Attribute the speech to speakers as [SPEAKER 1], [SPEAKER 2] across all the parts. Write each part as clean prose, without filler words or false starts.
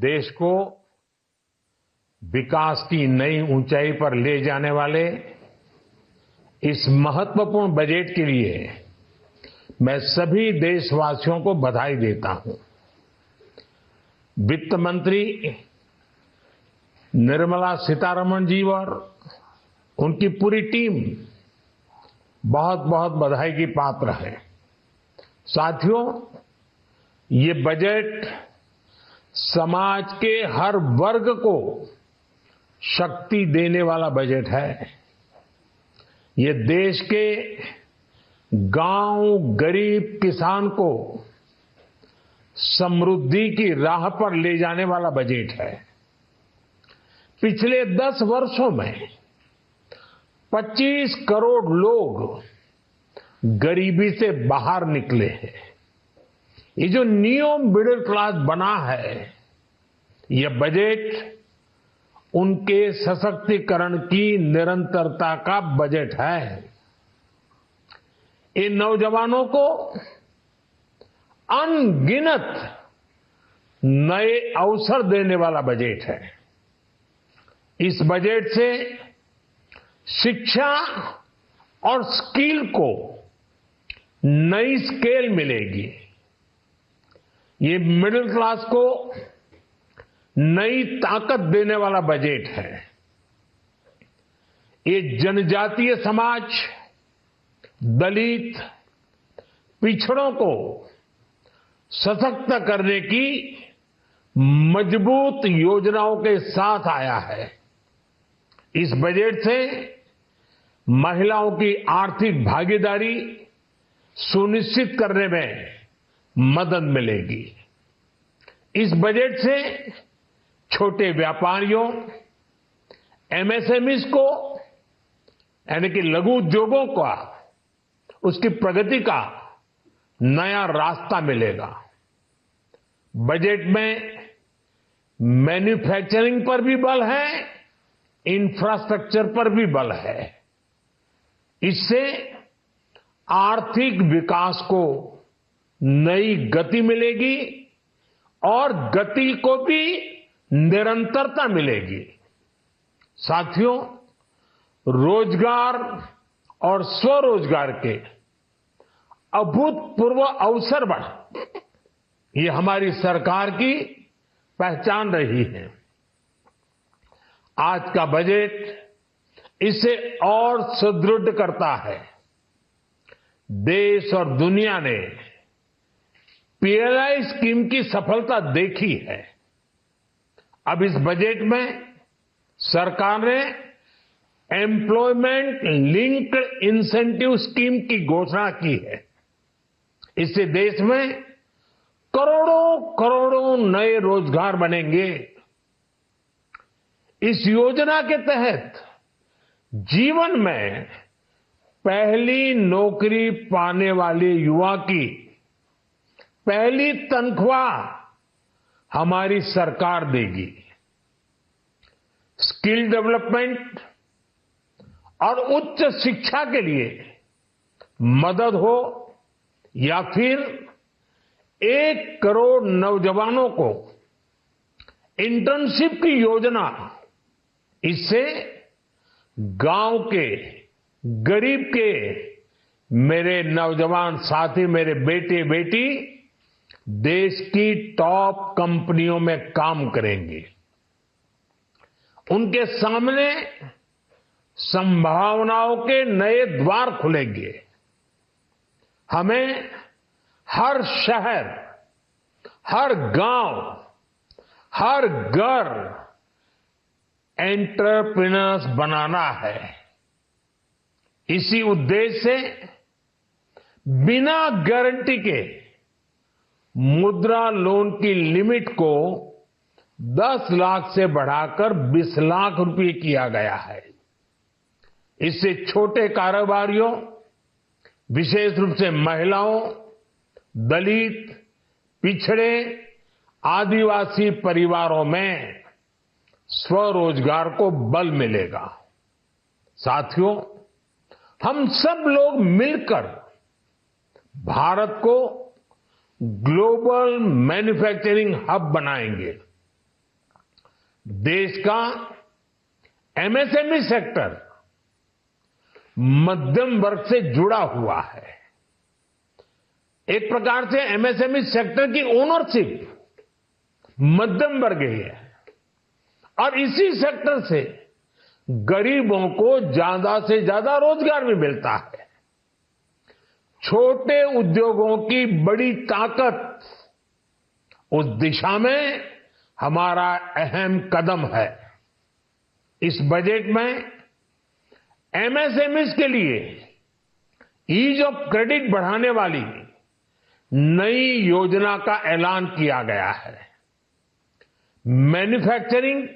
[SPEAKER 1] देश को विकास की नई ऊंचाई पर ले जाने वाले इस महत्वपूर्ण बजट के लिए मैं सभी देशवासियों को बधाई देता हूं। वित्त मंत्री निर्मला सीतारमण जी और उनकी पूरी टीम बहुत बहुत बधाई की पात्र है। साथियों, ये बजट समाज के हर वर्ग को शक्ति देने वाला बजट है। ये देश के गांव गरीब किसान को समृद्धि की राह पर ले जाने वाला बजट है। पिछले 10 वर्षों में 25 करोड़ लोग गरीबी से बाहर निकले हैं। ये जो न्यू मिडिल क्लास बना है, यह बजट उनके सशक्तिकरण की निरंतरता का बजट है। इन नौजवानों को अनगिनत नए अवसर देने वाला बजट है। इस बजट से शिक्षा और स्किल को नई स्केल मिलेगी। ये मिडिल क्लास को नई ताकत देने वाला बजट है। ये जनजातीय समाज, दलित, पिछड़ों को सशक्त करने की मजबूत योजनाओं के साथ आया है। इस बजट से महिलाओं की आर्थिक भागीदारी सुनिश्चित करने में मदद मिलेगी। इस बजट से छोटे व्यापारियों, एमएसएमईज को यानी कि लघु उद्योगों का उसकी प्रगति का नया रास्ता मिलेगा। बजट में मैन्युफैक्चरिंग पर भी बल है, इंफ्रास्ट्रक्चर पर भी बल है। इससे आर्थिक विकास को नई गति मिलेगी और गति को भी निरंतरता मिलेगी। साथियों, रोजगार और स्वरोजगार के अभूतपूर्व अवसर बढ़ ये हमारी सरकार की पहचान रही है। आज का बजट इसे और सुदृढ़ करता है। देश और दुनिया ने पीएलआई स्कीम की सफलता देखी है। अब इस बजट में सरकार ने एम्प्लॉयमेंट लिंक्ड इंसेंटिव स्कीम की घोषणा की है। इससे देश में करोड़ों करोड़ों नए रोजगार बनेंगे। इस योजना के तहत जीवन में पहली नौकरी पाने वाले युवा की पहली तनख्वाह हमारी सरकार देगी। स्किल डेवलपमेंट और उच्च शिक्षा के लिए मदद हो या फिर 1 करोड़ नौजवानों को इंटर्नशिप की योजना, इससे गांव के गरीब के मेरे नौजवान साथी, मेरे बेटे बेटी देश की टॉप कंपनियों में काम करेंगे। उनके सामने संभावनाओं के नए द्वार खुलेंगे। हमें हर शहर, हर गांव, हर घर एंटरप्रेन्योर्स बनाना है। इसी उद्देश्य से बिना गारंटी के मुद्रा लोन की लिमिट को 10 लाख से बढ़ाकर 20 लाख रुपए किया गया है। इससे छोटे कारोबारियों, विशेष रूप से महिलाओं, दलित, पिछड़े, आदिवासी परिवारों में स्वरोजगार को बल मिलेगा। साथियों, हम सब लोग मिलकर भारत को ग्लोबल मैन्युफैक्चरिंग हब बनाएंगे। देश का एमएसएमई सेक्टर मध्यम वर्ग से जुड़ा हुआ है। एक प्रकार से एमएसएमई सेक्टर की ओनरशिप मध्यम वर्ग ही है और इसी सेक्टर से गरीबों को ज्यादा से ज्यादा रोजगार भी मिलता है। छोटे उद्योगों की बड़ी ताकत, उस दिशा में हमारा अहम कदम है। इस बजट में एमएसएमईज के लिए ईज ऑफ क्रेडिट बढ़ाने वाली नई योजना का ऐलान किया गया है। मैन्युफैक्चरिंग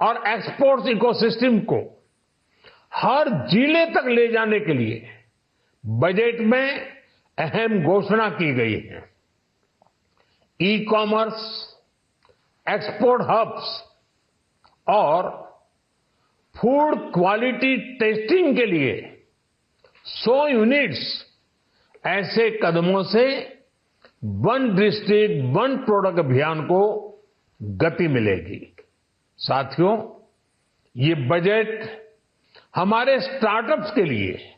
[SPEAKER 1] और एक्सपोर्ट्स इकोसिस्टम को हर जिले तक ले जाने के लिए बजट में अहम घोषणा की गई है। ई कॉमर्स, एक्सपोर्ट हब्स और फूड क्वालिटी टेस्टिंग के लिए 100 यूनिट्स, ऐसे कदमों से वन डिस्ट्रिक्ट वन प्रोडक्ट अभियान को गति मिलेगी। साथियों, ये बजट हमारे स्टार्टअप्स के लिए,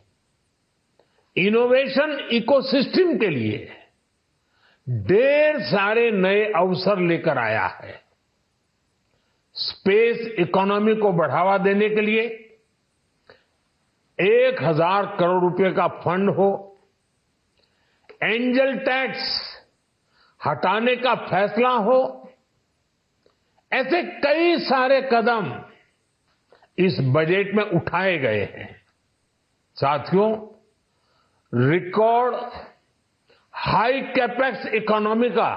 [SPEAKER 1] इनोवेशन इकोसिस्टम के लिए ढेर सारे नए अवसर लेकर आया है। स्पेस इकोनॉमी को बढ़ावा देने के लिए 1,000 करोड़ रुपए का फंड हो, एंजल टैक्स हटाने का फैसला हो, ऐसे कई सारे कदम इस बजट में उठाए गए हैं। साथियों, रिकॉर्ड हाई कैपेक्स इकोनॉमी का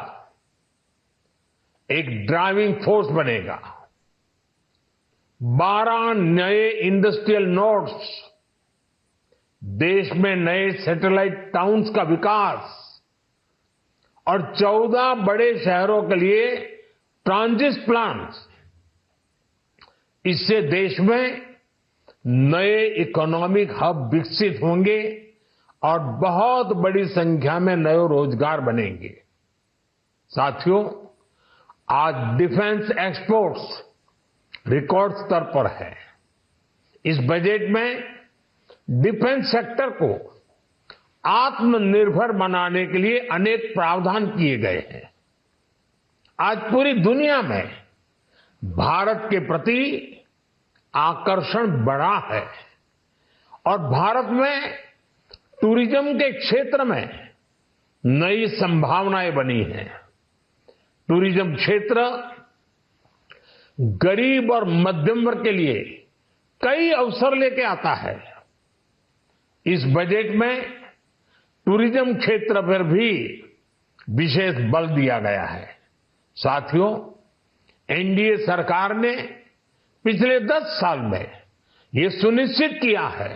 [SPEAKER 1] एक ड्राइविंग फोर्स बनेगा। 12 नए इंडस्ट्रियल नोड्स, देश में नए सैटेलाइट टाउन्स का विकास और 14 बड़े शहरों के लिए ट्रांजिट प्लान्स, इससे देश में नए इकोनॉमिक हब विकसित होंगे और बहुत बड़ी संख्या में नए रोजगार बनेंगे। साथियों, आज डिफेंस एक्सपोर्ट्स रिकॉर्ड स्तर पर है। इस बजट में डिफेंस सेक्टर को आत्मनिर्भर बनाने के लिए अनेक प्रावधान किए गए हैं। आज पूरी दुनिया में भारत के प्रति आकर्षण बढ़ा है और भारत में टूरिज्म के क्षेत्र में नई संभावनाएं बनी हैं। टूरिज्म क्षेत्र गरीब और मध्यम वर्ग के लिए कई अवसर लेके आता है। इस बजट में टूरिज्म क्षेत्र पर भी विशेष बल दिया गया है। साथियों, एनडीए सरकार ने पिछले 10 साल में ये सुनिश्चित किया है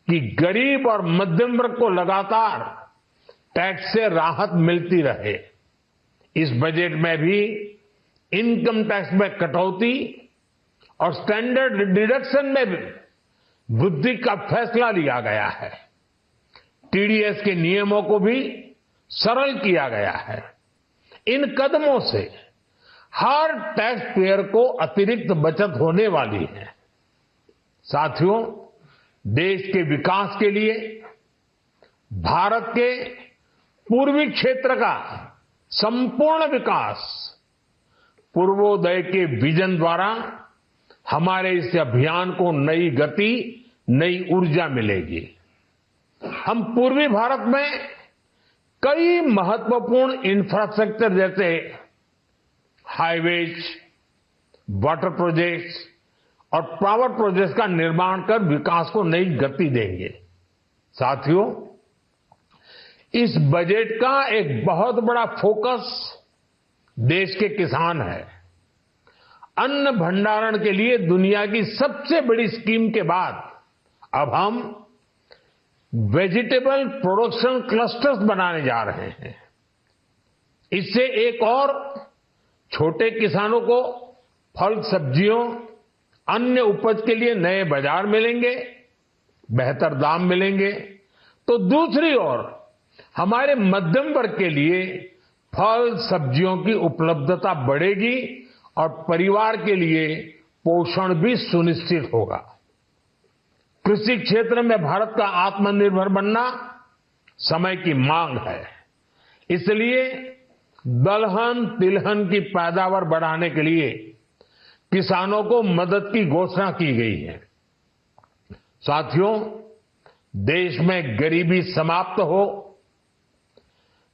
[SPEAKER 1] कि गरीब और मध्यम वर्ग को लगातार टैक्स से राहत मिलती रहे। इस बजट में भी इनकम टैक्स में कटौती और स्टैंडर्ड डिडक्शन में भी वृद्धि का फैसला लिया गया है। टीडीएस के नियमों को भी सरल किया गया है। इन कदमों से हर टैक्स पेयर को अतिरिक्त बचत होने वाली है। साथियों, देश के विकास के लिए भारत के पूर्वी क्षेत्र का संपूर्ण विकास पूर्वोदय के विजन द्वारा हमारे इस अभियान को नई गति, नई ऊर्जा मिलेगी। हम पूर्वी भारत में कई महत्वपूर्ण इंफ्रास्ट्रक्चर जैसे हाईवेज, वाटर प्रोजेक्ट्स और पावर प्रोजेक्ट्स का निर्माण कर विकास को नई गति देंगे। साथियों, इस बजट का एक बहुत बड़ा फोकस देश के किसान है। अन्न भंडारण के लिए दुनिया की सबसे बड़ी स्कीम के बाद अब हम वेजिटेबल प्रोडक्शन क्लस्टर्स बनाने जा रहे हैं। इससे एक और छोटे किसानों को फल, सब्जियों, अन्य उपज के लिए नए बाजार मिलेंगे, बेहतर दाम मिलेंगे। तो दूसरी ओर हमारे मध्यम वर्ग के लिए फल, सब्जियों की उपलब्धता बढ़ेगी और परिवार के लिए पोषण भी सुनिश्चित होगा। कृषि क्षेत्र में भारत का आत्मनिर्भर बनना समय की मांग है। इसलिए दलहन तिलहन की पैदावार बढ़ाने के लिए किसानों को मदद की घोषणा की गई है। साथियों, देश में गरीबी समाप्त हो,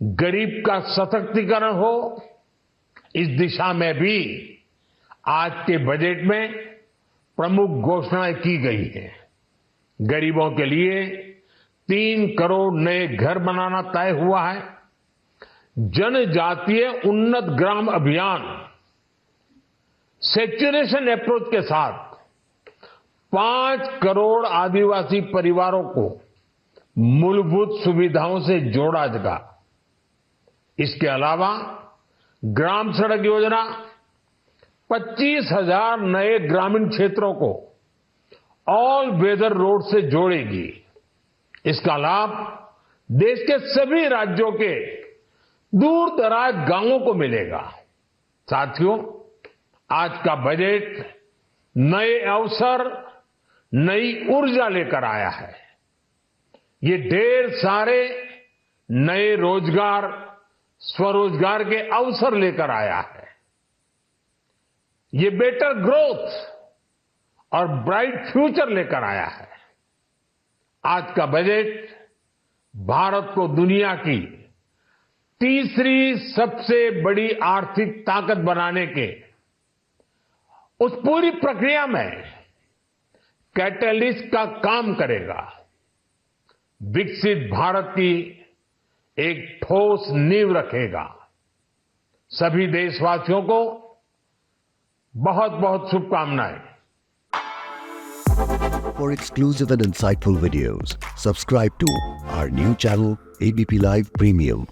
[SPEAKER 1] गरीब का सशक्तिकरण हो, इस दिशा में भी आज के बजट में प्रमुख घोषणाएं की गई हैं। गरीबों के लिए 3 करोड़ नए घर बनाना तय हुआ है। जनजातीय उन्नत ग्राम अभियान सैचुरेशन अप्रोच के साथ 5 करोड़ आदिवासी परिवारों को मूलभूत सुविधाओं से जोड़ा जाएगा। इसके अलावा ग्राम सड़क योजना 25,000 नए ग्रामीण क्षेत्रों को ऑल वेदर रोड से जोड़ेगी। इसका लाभ देश के सभी राज्यों के दूर दराज गांवों को मिलेगा। साथियों, आज का बजट नए अवसर, नई ऊर्जा लेकर आया है। ये ढेर सारे नए रोजगार, स्वरोजगार के अवसर लेकर आया है। ये बेटर ग्रोथ और ब्राइट फ्यूचर लेकर आया है। आज का बजट भारत को दुनिया की तीसरी सबसे बड़ी आर्थिक ताकत बनाने के उस पूरी प्रक्रिया में कैटलिस्ट का काम करेगा। विकसित भारत की एक ठोस नींव रखेगा। सभी देशवासियों को बहुत बहुत शुभकामनाएं।
[SPEAKER 2] For exclusive and insightful videos, subscribe to our new channel ABP Live Premium.